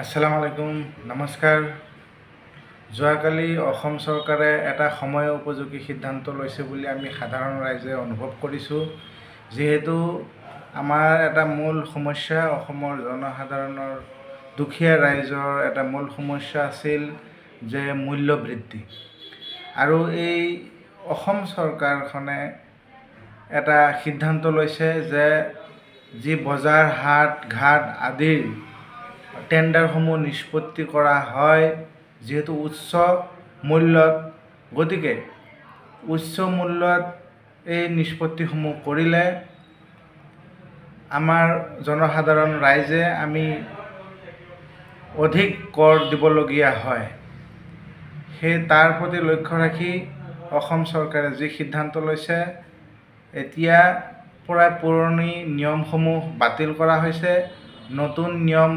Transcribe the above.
আসসালামু আলাইকুম, নমস্কাৰ। যোৱাকালি অসম চৰকাৰে এটা সময় উপযোগী সিদ্ধান্ত লৈছে বুলি আমি সাধাৰণ ৰাইজে অনুভৱ কৰিছোঁ। যিহেতু আমাৰ এটা মূল সমস্যা, অসমৰ জনসাধাৰণৰ দুখীয়া ৰাইজৰ এটা মূল সমস্যা আছিল যে মূল্য বৃদ্ধি। আৰু এই অসম চৰকাৰখনে এটা সিদ্ধান্ত লৈছে যে যি বজাৰ হাট ঘাট আদিৰ টেণ্ডাৰসমূহ নিষ্পত্তি কৰা হয়, যিহেতু উচ্চ মূল্যত, গতিকে উচ্চ মূল্যত এই নিষ্পত্তিসমূহ কৰিলে আমাৰ জনসাধাৰণ ৰাইজে আমি অধিক কৰ দিবলগীয়া হয়। সেই তাৰ প্ৰতি লক্ষ্য ৰাখি অসম চৰকাৰে যি সিদ্ধান্ত লৈছে, এতিয়া পুৰণি নিয়মসমূহ বাতিল কৰা হৈছে, নতুন নিয়ম